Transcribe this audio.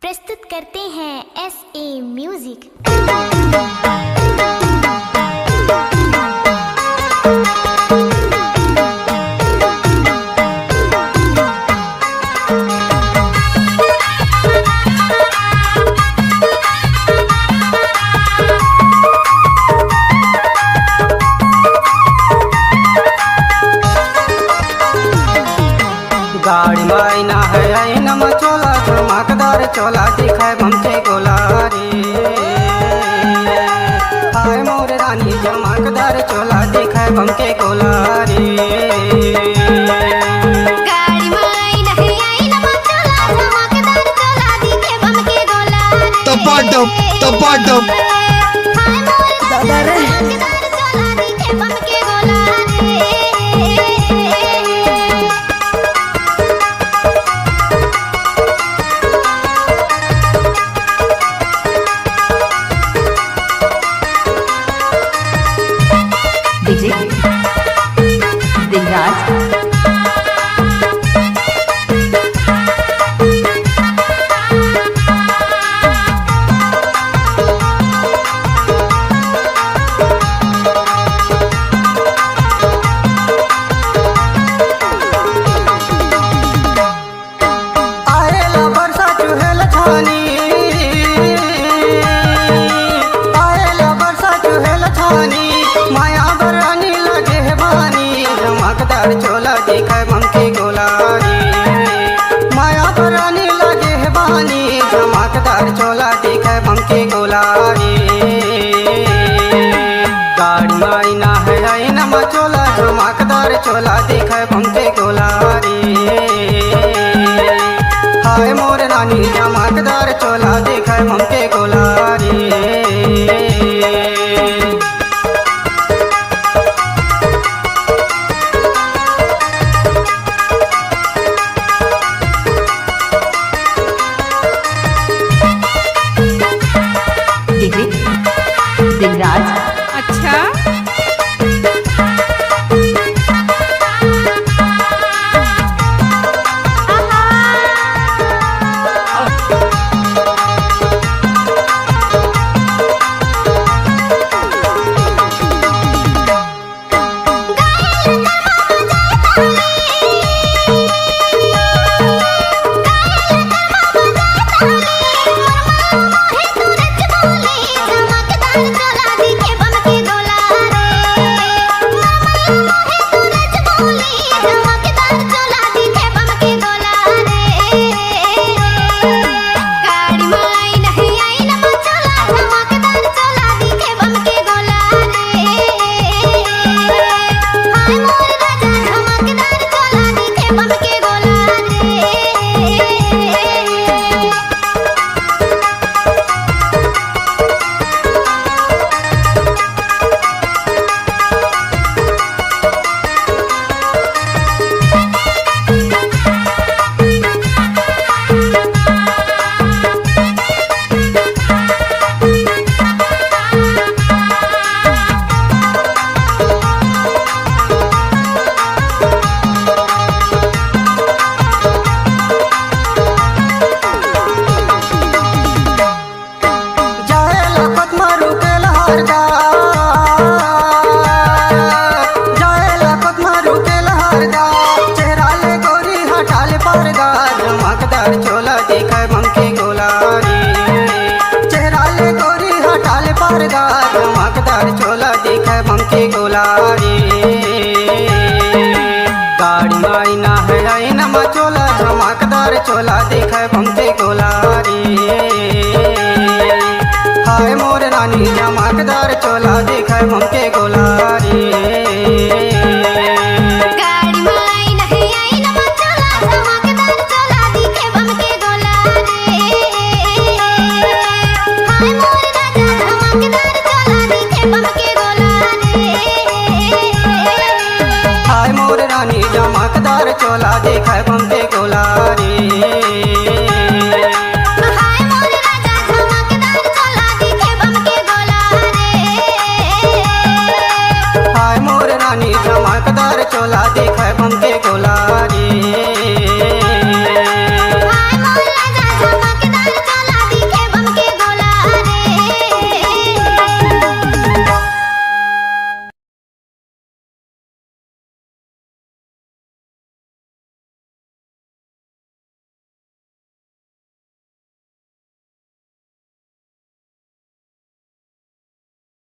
प्रस्तुत करते हैं SA म्यूजिक। गाड़ी मायना है आईना में चोला चमकदार चोला दिखाए बमचे गोला रे हाय मोर रानी चमकदार चोला दिखाए बमके गोला रे गाड़ी मायना है आईना में चोला चमकदार चोला दिखाए बमके गोला रे टपाटप हाय मोर दादा रे चमकदार चोला दिखाए बमके गोला रे। डीजे दिलराज आएला बरसा चुहेल छानी आएला बरसा चुहेल छानी माया बरानी लगे है बानी चमकदार चोला दिखाए बमके गोला रे माया बरानी लगे है बानी चमकदार चोला दिखाए बमके गोला रे गाड़ी मायना है आईना में चोला चमकदार चोला दिखाए बमके गोला रे हाय मोर रानी चमकदार चोला दिखाए बमके गोला रे। डीजे दिलराज अच्छा चमकदार चोला दिखाए बमके गोला रे चेहरा ले गोरी हटाले परदा चमकदार चोला दिखाए बमके गोला रे गाड़ी मायना है आईना में चोला चमकदार चोला दिखाए बमके गोला रे हाय मोर रानी चमकदार चोला दिखाए बमके गोला रे। हाय मोर रानी चमकदार चोला दिखाए बमके